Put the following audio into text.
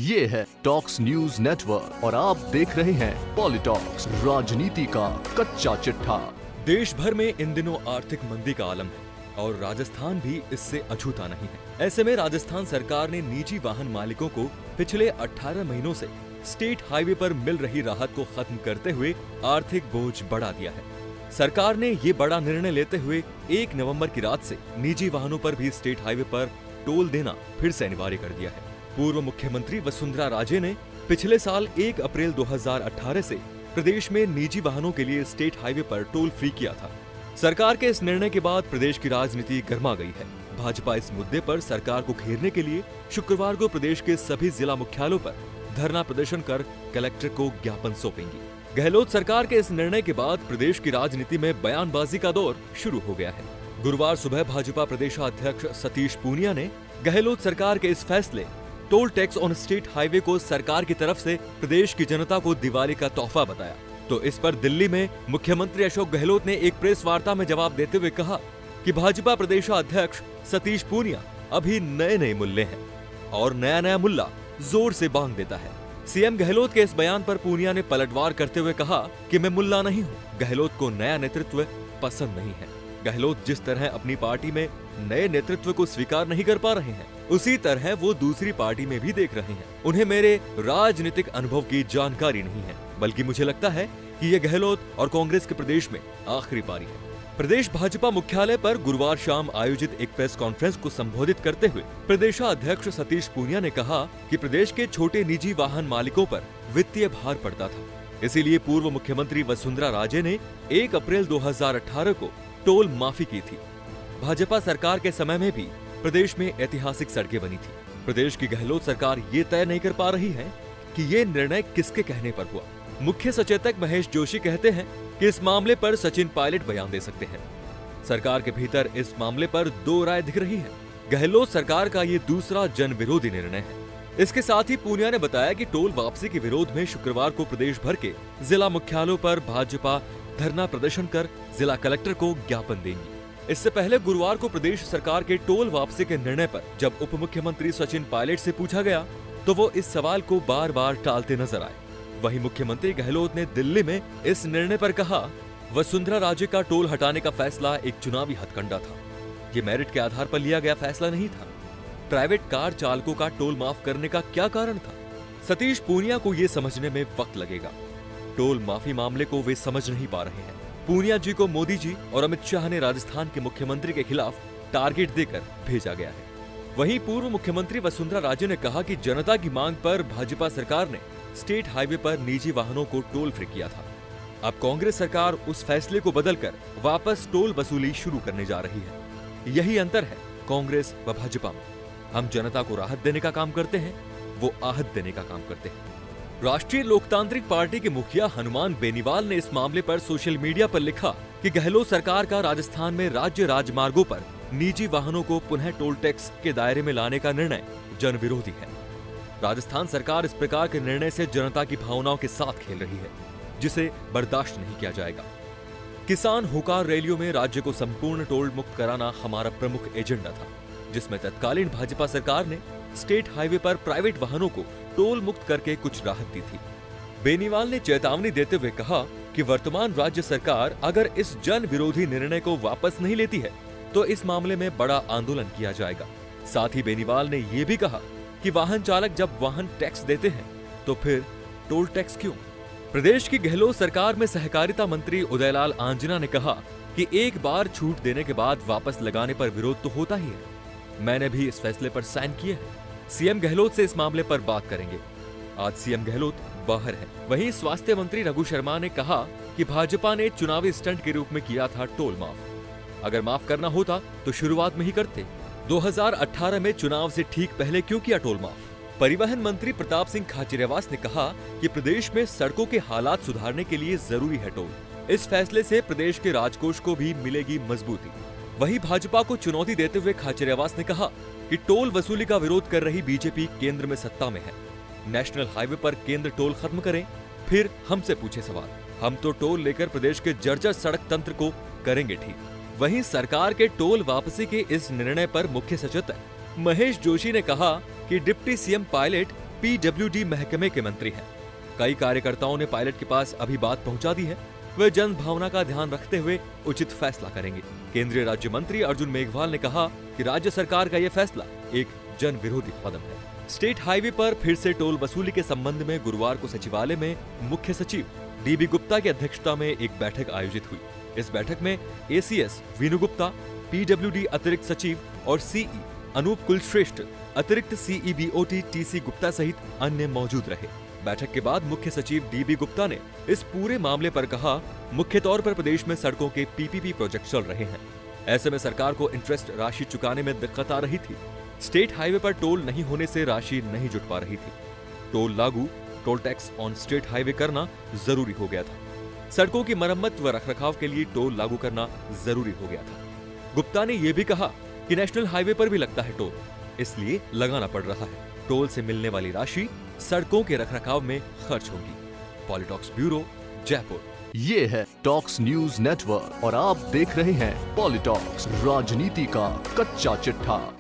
ये है talks news network और आप देख रहे हैं पॉलिटॉक्स, राजनीति का कच्चा चिट्ठा। देश भर में इन दिनों आर्थिक मंदी का आलम है और राजस्थान भी इससे अछूता नहीं है। ऐसे में राजस्थान सरकार ने निजी वाहन मालिकों को पिछले 18 महीनों से स्टेट हाईवे पर मिल रही राहत को खत्म करते हुए आर्थिक बोझ बढ़ा दिया है। सरकार ने ये बड़ा निर्णय लेते हुए 1 नवंबर की रात से निजी वाहनों पर भी स्टेट हाईवे पर टोल देना फिर से अनिवार्य कर दिया है। पूर्व मुख्यमंत्री वसुंधरा राजे ने पिछले साल 1 अप्रैल 2018 से प्रदेश में निजी वाहनों के लिए स्टेट हाईवे पर टोल फ्री किया था। सरकार के इस निर्णय के बाद प्रदेश की राजनीति गर्मा गई है। भाजपा इस मुद्दे पर सरकार को घेरने के लिए शुक्रवार को प्रदेश के सभी जिला मुख्यालयों पर धरना प्रदर्शन कर कलेक्टर को ज्ञापन सौंपेंगी। गहलोत सरकार के इस निर्णय के बाद प्रदेश की राजनीति में बयानबाजी का दौर शुरू हो गया है। गुरुवार सुबह भाजपा प्रदेशाध्यक्ष सतीश पूनिया ने गहलोत सरकार के इस फैसले toll tax on state highway को सरकार की तरफ से प्रदेश की जनता को दिवाली का तोहफा बताया। तो इस पर दिल्ली में मुख्यमंत्री अशोक गहलोत ने एक प्रेस वार्ता में जवाब देते हुए कहा कि भाजपा प्रदेशाध्यक्ष सतीश पूनिया अभी नए मुल्ले हैं और नया मुल्ला जोर से बांग देता है। सीएम गहलोत के इस बयान पर पूनिया ने पलटवार करते हुए कहा कि मैं मुल्ला नहीं हूँ। गहलोत को नया नेतृत्व पसंद नहीं है। गहलोत जिस तरह अपनी पार्टी में नए नेतृत्व को स्वीकार नहीं कर पा रहे हैं, उसी तरह वो दूसरी पार्टी में भी देख रहे हैं। उन्हें मेरे राजनीतिक अनुभव की जानकारी नहीं है, बल्कि मुझे लगता है कि ये गहलोत और कांग्रेस के प्रदेश में आखिरी पारी है। प्रदेश भाजपा मुख्यालय पर गुरुवार शाम आयोजित एक प्रेस कॉन्फ्रेंस को संबोधित करते हुए प्रदेशाध्यक्ष सतीश पूनिया ने कहा कि प्रदेश के छोटे निजी वाहन मालिकों पर वित्तीय भार पड़ता था। इसीलिए पूर्व मुख्यमंत्री वसुंधरा राजे ने 1 अप्रैल 2018 को टोल माफी की थी। भाजपा सरकार के समय में भी प्रदेश में ऐतिहासिक सड़कें बनी थी। प्रदेश की गहलोत सरकार ये तय नहीं कर पा रही है कि ये निर्णय किसके कहने पर हुआ। मुख्य सचेतक महेश जोशी कहते हैं कि इस मामले पर सचिन पायलट बयान दे सकते हैं। सरकार के भीतर इस मामले पर 2 राय दिख रही है। गहलोत सरकार का ये दूसरा जन विरोधी निर्णय है। इसके साथ ही पूनिया ने बताया कि टोल वापसी के विरोध में शुक्रवार को प्रदेश भर के जिला मुख्यालयों पर भाजपा धरना प्रदर्शन कर जिला कलेक्टर को ज्ञापन देंगी। इससे पहले गुरुवार को प्रदेश सरकार के टोल वापसी के निर्णय पर जब उप मुख्यमंत्री सचिन पायलट से पूछा गया तो वो इस सवाल को बार टालते नजर आए। वहीं मुख्यमंत्री गहलोत ने दिल्ली में इस निर्णय पर कहा, वसुंधरा राजे का टोल हटाने का फैसला एक चुनावी हथकंडा था। ये मेरिट के आधार पर लिया गया फैसला नहीं था। प्राइवेट कार चालकों का टोल माफ करने का क्या कारण था? सतीश पूनिया को ये समझने में वक्त लगेगा। टोल माफी मामले को वे समझ नहीं पा रहे हैं। पूनिया जी को मोदी जी और अमित शाह ने राजस्थान के मुख्यमंत्री के खिलाफ टारगेट देकर भेजा गया है। वहीं पूर्व मुख्यमंत्री वसुंधरा राजे ने कहा कि जनता की मांग पर भाजपा सरकार ने स्टेट हाईवे पर निजी वाहनों को टोल फ्री किया था। अब कांग्रेस सरकार उस फैसले को बदलकर वापस टोल वसूली शुरू करने जा रही है। यही अंतर है कांग्रेस व भाजपा में। हम जनता को राहत देने का काम करते हैं, वो आहत देने का काम करते हैं। राष्ट्रीय लोकतांत्रिक पार्टी के मुखिया हनुमान बेनीवाल ने इस मामले पर सोशल मीडिया पर लिखा कि गहलोत सरकार का राजस्थान में राज्य राजमार्गों पर निजी वाहनों को पुनः टोल टैक्स के दायरे में लाने का निर्णय जन विरोधी है। राजस्थान सरकार इस प्रकार के निर्णय से जनता की भावनाओं के साथ खेल रही है, जिसे बर्दाश्त नहीं किया जाएगा। किसान हुकार रैलियों में राज्य को संपूर्ण टोल मुक्त कराना हमारा प्रमुख एजेंडा था, जिसमें तत्कालीन भाजपा सरकार ने स्टेट हाईवे पर प्राइवेट वाहनों को टोल मुक्त करके कुछ राहत दी थी। बेनीवाल ने चेतावनी देते हुए कहा कि वर्तमान राज्य सरकार अगर इस जन विरोधी निर्णय को वापस नहीं लेती है तो इस मामले में बड़ा आंदोलन किया जाएगा। साथ ही बेनीवाल ने यह भी कहा कि वाहन चालक जब वाहन टैक्स देते हैं तो फिर टोल टैक्स क्यों? प्रदेश की गहलोत सरकार में सहकारिता मंत्री उदयलाल आंजना ने कहा कि एक बार छूट देने के बाद वापस लगाने पर विरोध तो होता ही है। मैंने भी इस फैसले पर साइन किए हैं। सीएम गहलोत से इस मामले पर बात करेंगे। आज सीएम गहलोत बाहर है। वहीं स्वास्थ्य मंत्री रघु शर्मा ने कहा कि भाजपा ने चुनावी स्टंट के रूप में किया था टोल माफ। अगर माफ करना होता तो शुरुआत में ही करते। 2018 में चुनाव से ठीक पहले क्यों किया टोल माफ? परिवहन मंत्री प्रताप सिंह खाचरियावास ने कहा कि प्रदेश में सड़कों के हालात सुधारने के लिए जरूरी है टोल। इस फैसले से प्रदेश के राजकोष को भी मिलेगी मजबूती। वहीं भाजपा को चुनौती देते हुए खाचरियावास ने कहा कि टोल वसूली का विरोध कर रही बीजेपी केंद्र में सत्ता में है। नेशनल हाईवे पर केंद्र टोल खत्म करे, फिर हमसे पूछे सवाल। हम तो टोल लेकर प्रदेश के जर्जर सड़क तंत्र को करेंगे ठीक। वहीं सरकार के टोल वापसी के इस निर्णय पर मुख्य सचेतक महेश जोशी ने कहा कि डिप्टी सीएम पायलट पीडब्ल्यूडी महकमे के मंत्री हैं। कई कार्यकर्ताओं ने पायलट के पास अभी बात पहुंचा दी है। वे जन भावना का ध्यान रखते हुए उचित फैसला करेंगे। केंद्रीय राज्य मंत्री अर्जुन मेघवाल ने कहा कि राज्य सरकार का यह फैसला एक जन विरोधी कदम है। स्टेट हाईवे पर फिर से टोल वसूली के संबंध में गुरुवार को सचिवालय में मुख्य सचिव डीबी गुप्ता की अध्यक्षता में एक बैठक आयोजित हुई। इस बैठक में एसीएस वीनू गुप्ता, पीडब्ल्यूडी अतिरिक्त सचिव और सीई अनूप कुलश्रेष्ठ, अतिरिक्त सीईबीओटी टीसी गुप्ता सहित अन्य मौजूद रहे। बैठक के बाद मुख्य सचिव डीबी गुप्ता ने इस पूरे मामले पर कहा, मुख्य तौर पर प्रदेश में सड़कों के पीपीपी प्रोजेक्ट चल रहे हैं। ऐसे में सरकार को इंटरेस्ट राशि चुकाने में दिक्कत आ रही थी। स्टेट हाईवे पर टोल नहीं होने से राशि नहीं जुट पा रही थी। टोल लागू, toll tax on state highway करना जरूरी हो गया था। सड़कों की मरम्मत व रखरखाव के लिए टोल लागू करना जरूरी हो गया था। गुप्ता ने यह भी कहा कि नेशनल हाईवे पर भी लगता है टोल, इसलिए लगाना पड़ रहा है। टोल से मिलने वाली राशि सड़कों के रखरखाव में खर्च होगी। पॉलिटॉक्स ब्यूरो, जयपुर। ये है टॉक्स न्यूज नेटवर्क और आप देख रहे हैं पॉलिटॉक्स, राजनीति का कच्चा चिट्ठा।